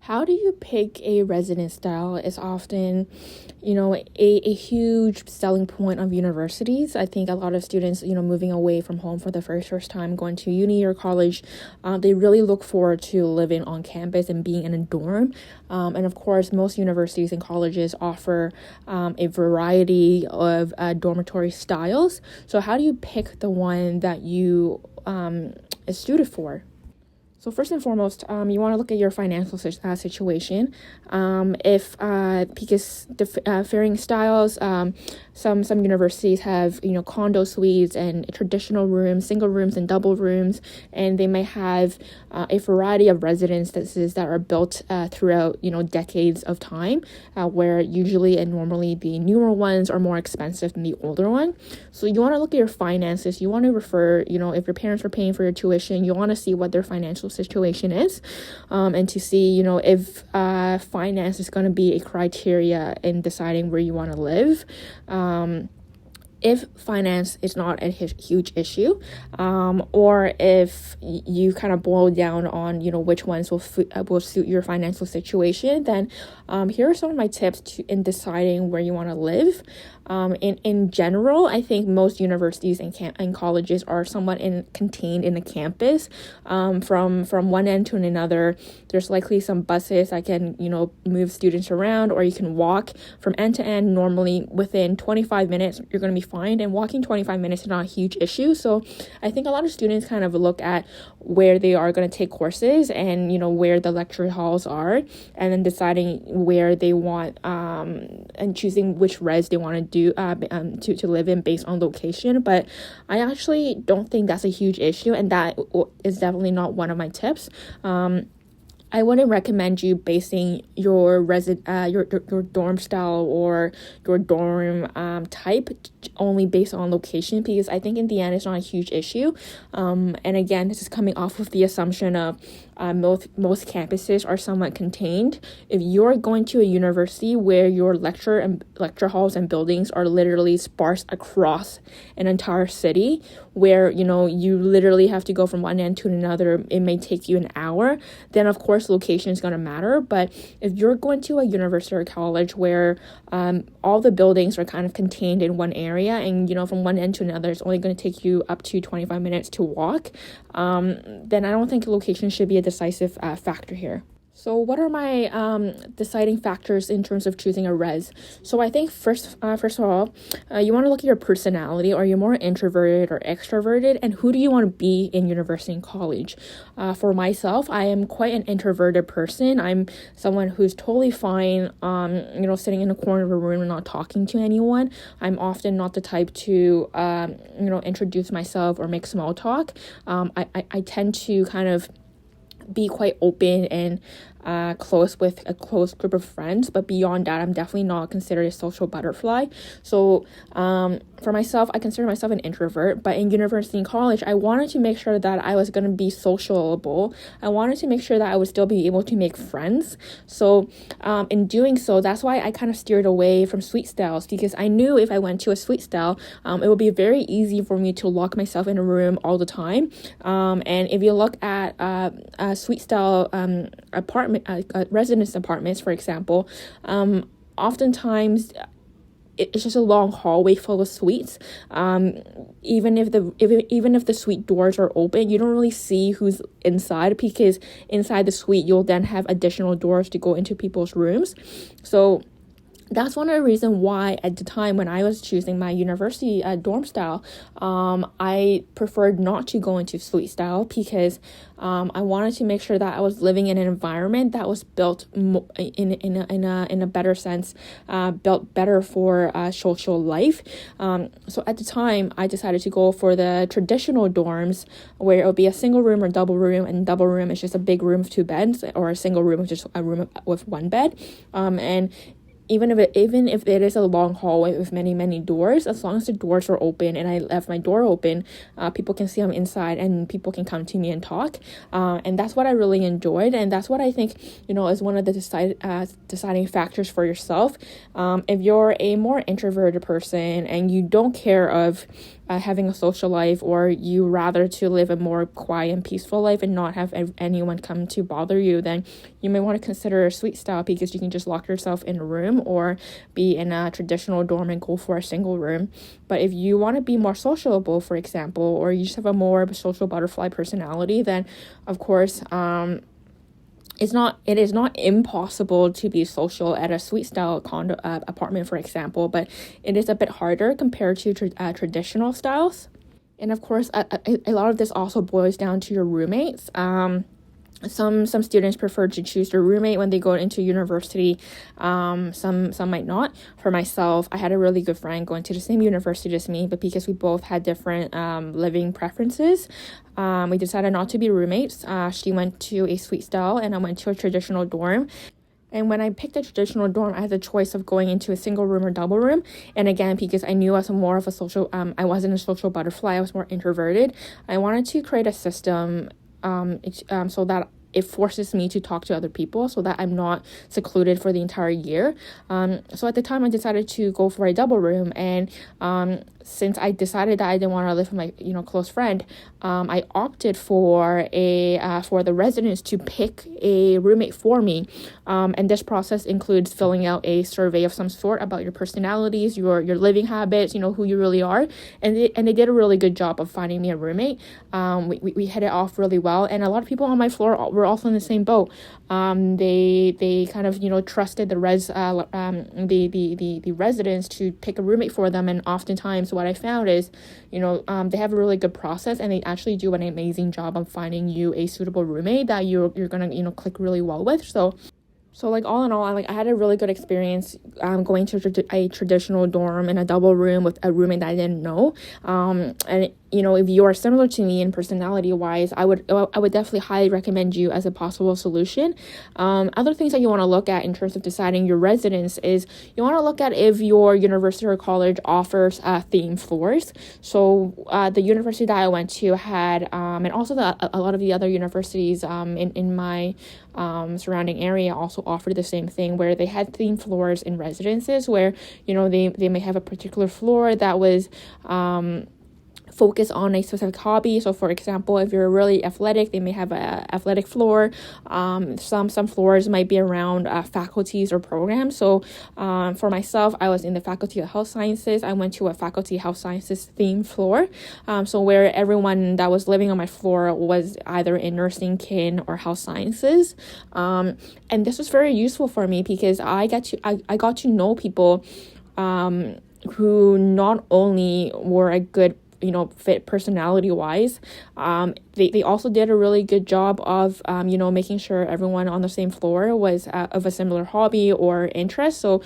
How do you pick a residence style is often, a huge selling point of universities. I think a lot of students, moving away from home for the first time, going to uni or college, they really look forward to living on campus and being in a dorm. And of course, most universities and colleges offer a variety of dormitory styles. So how do you pick the one that you is suited for? So first and foremost, you want to look at your financial situation. Because varying styles, some universities have condo suites and traditional rooms, single rooms and double rooms, and they may have a variety of residences that are built throughout decades of time, where usually and normally the newer ones are more expensive than the older one. So you want to look at your finances. You want to refer, if your parents are paying for your tuition, you want to see what their financial situation is, and to see if finance is going to be a criteria in deciding where you want to live. If finance is not a huge issue, or if you kind of boil down on which ones will suit your financial situation, then here are some of my tips in deciding where you want to live. In general, I think most universities and colleges are somewhat contained in a campus. From one end to another, there's likely some buses that can move students around, or you can walk from end to end. Normally within 25 minutes you're going to be fine, and walking 25 minutes is not a huge issue. So I think a lot of students kind of look at where they are going to take courses and where the lecture halls are, and then deciding where they want and choosing which res they want to do to live in based on location. But I actually don't think that's a huge issue, and that is definitely not one of my tips. I wouldn't recommend you basing your dorm style or your dorm type only based on location, because I think in the end it's not a huge issue. And again, this is coming off of the assumption of most campuses are somewhat contained. If you're going to a university where your lecture halls and buildings are literally sparse across an entire city, where you literally have to go from one end to another, it may take you an hour, then of course location is going to matter. But if you're going to a university or college where all the buildings are kind of contained in one area, and from one end to another it's only going to take you up to 25 minutes to walk, then I don't think location should be a decisive factor here. So what are my deciding factors in terms of choosing a res? So I think first of all, you want to look at your personality. Are you more introverted or extroverted? And who do you want to be in university and college? For myself, I am quite an introverted person. I'm someone who's totally fine, sitting in a corner of a room and not talking to anyone. I'm often not the type to, introduce myself or make small talk. I tend to kind of be quite open and close with a close group of friends, but beyond that, I'm definitely not considered a social butterfly. So for myself, I consider myself an introvert, but in university and college, I wanted to make sure that I was going to be sociable. I wanted to make sure that I would still be able to make friends. So in doing so, that's why I kind of steered away from suite styles, because I knew if I went to a suite style, it would be very easy for me to lock myself in a room all the time. And if you look at suite style residence apartments, for example, oftentimes it's just a long hallway full of suites. Even if the suite doors are open, you don't really see who's inside, because inside the suite you'll then have additional doors to go into people's rooms. So that's one of the reasons why at the time when I was choosing my university dorm style, I preferred not to go into suite style, because I wanted to make sure that I was living in an environment that was built in a better sense, built better for social life. So at the time, I decided to go for the traditional dorms, where it would be a single room or double room, and double room is just a big room with two beds, or a single room with just a room with one bed, and even if it is a long hallway with many doors, as long as the doors are open and I left my door open, people can see I'm inside and people can come to me and talk. And that's what I really enjoyed, and that's what I think is one of the deciding factors for yourself. If you're a more introverted person and you don't care of having a social life, or you rather to live a more quiet and peaceful life and not have anyone come to bother you, then you may want to consider a suite style, because you can just lock yourself in a room or be in a traditional dorm and go for a single room. But if you want to be more sociable, for example, or you just have a more social butterfly personality, then of course it is not impossible to be social at a suite style condo apartment, for example, but it is a bit harder compared to traditional styles. And of course, a lot of this also boils down to your roommates. Some students prefer to choose their roommate when they go into university. Some might not. For myself, I had a really good friend going to the same university as me, but because we both had different living preferences, we decided not to be roommates. She went to a suite style and I went to a traditional dorm. And when I picked a traditional dorm, I had the choice of going into a single room or double room. And again, because I knew I was more of a social, I wasn't a social butterfly, I was more introverted. I wanted to create a system so that it forces me to talk to other people, so that I'm not secluded for the entire year. So at the time, I decided to go for a double room, and since I decided that I didn't want to live with my close friend, I opted for the residents to pick a roommate for me, and this process includes filling out a survey of some sort about your personalities, your living habits, who you really are, and they did a really good job of finding me a roommate. We hit it off really well, and a lot of people on my floor were also in the same boat. They kind of trusted the residents to pick a roommate for them, and oftentimes what I found is they have a really good process, and they actually do an amazing job of finding you a suitable roommate that you're gonna click really well with. So like all in all, I had a really good experience going to a traditional dorm in a double room with a roommate that I didn't know. And if you are similar to me in personality wise, I would definitely highly recommend you as a possible solution. Other things that you want to look at in terms of deciding your residence is you want to look at if your university or college offers theme floors. So the university that I went to had, and also a lot of the other universities in my surrounding area also offered the same thing, where they had theme floors in residences where they may have a particular floor that was focus on a specific hobby. So for example, if you're really athletic, they may have a athletic floor. Some floors might be around faculties or programs. So for myself, I was in the Faculty of Health Sciences. I went to a Faculty of Health Sciences theme floor. So where everyone that was living on my floor was either in nursing, kin, or health sciences. And this was very useful for me because I got to know people who not only were a good fit personality wise, they also did a really good job of making sure everyone on the same floor was of a similar hobby or interest. So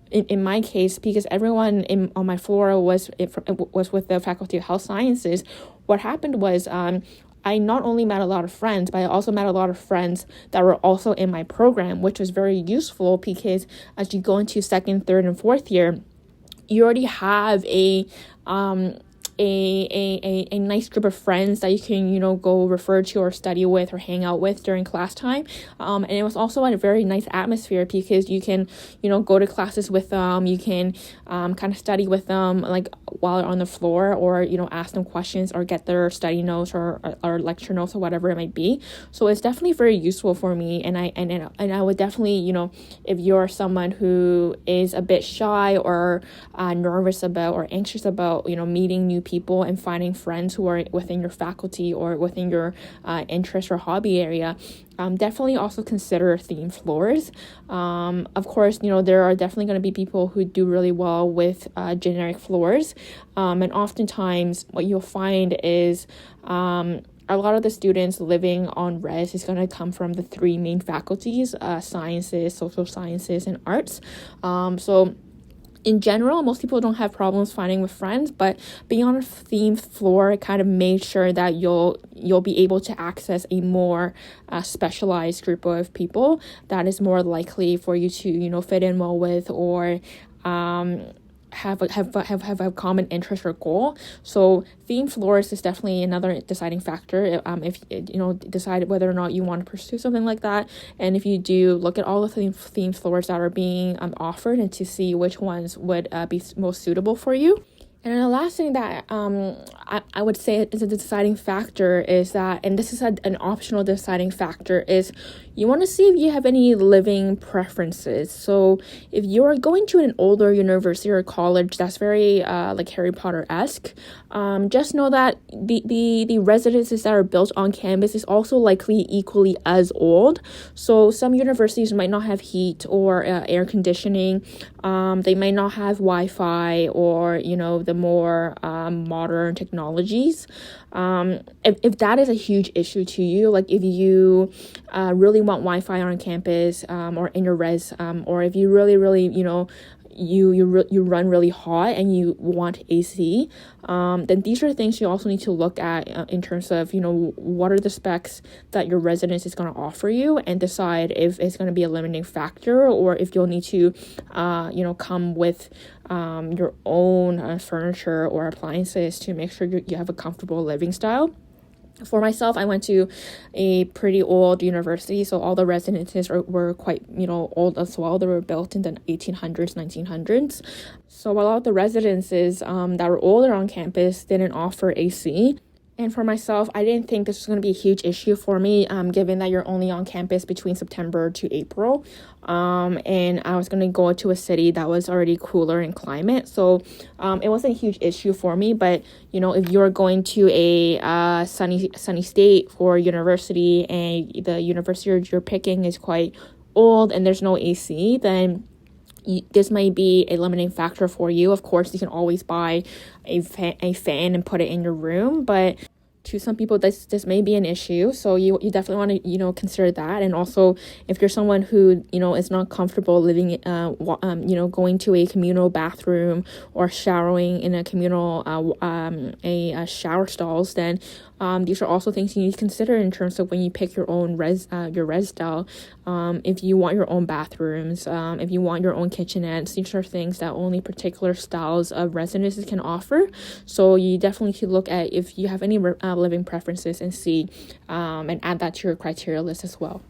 in my case, because everyone on my floor was with the Faculty of Health Sciences, what happened was I not only met a lot of friends, but I also met a lot of friends that were also in my program, which was very useful because as you go into second, third, and fourth year, you already have a nice group of friends that you can go refer to or study with or hang out with during class time, and it was also a very nice atmosphere because you can go to classes with them, you can kind of study with them like while they're on the floor, or ask them questions or get their study notes or lecture notes or whatever it might be. So it's definitely very useful for me, and I would definitely if you're someone who is a bit shy or nervous about or anxious about meeting new people and finding friends who are within your faculty or within your interest or hobby area, definitely also consider theme floors. Of course, there are definitely going to be people who do really well with generic floors, and oftentimes what you'll find is a lot of the students living on res is going to come from the three main faculties, sciences, social sciences, and arts. So in general, most people don't have problems finding with friends, but being on a themed floor, it kind of made sure that you'll be able to access a more specialized group of people that is more likely for you to fit in well with, or have a common interest or goal. So theme floors is definitely another deciding factor. If decide whether or not you want to pursue something like that, and if you do, look at all the theme floors that are being offered and to see which ones would be most suitable for you. And the last thing that I would say is a deciding factor is that, and this is an optional deciding factor, is you want to see if you have any living preferences. So if you're going to an older university or college that's very like Harry Potter-esque, just know that the residences that are built on campus is also likely equally as old. So some universities might not have heat or air conditioning. They may not have Wi-Fi or, the more modern technologies. If that is a huge issue to you, like if you really want Wi-Fi on campus or in your res, or if you really, you run really hot and you want AC, then these are things you also need to look at in terms of, what are the specs that your residence is going to offer you, and decide if it's going to be a limiting factor or if you'll need to, come with your own furniture or appliances to make sure you have a comfortable living style. For myself, I went to a pretty old university, so all the residences were quite, old as well. They were built in the 1800s, 1900s. So a lot of the residences that were older on campus didn't offer AC. And for myself, I didn't think this was going to be a huge issue for me, given that you're only on campus between September to April. And I was going to go to a city that was already cooler in climate. So it wasn't a huge issue for me. But, if you're going to a sunny state for university and the university you're picking is quite old and there's no AC, then this might be a limiting factor for you. Of course, you can always buy a fan and put it in your room, but to some people this may be an issue. So you definitely want to consider that. And also, if you're someone who is not comfortable living going to a communal bathroom or showering in a communal shower stalls, then these are also things you need to consider in terms of when you pick your own res style. If you want your own bathrooms, if you want your own kitchenettes, these are things that only particular styles of residences can offer. So you definitely should look at if you have any living preferences and see and add that to your criteria list as well.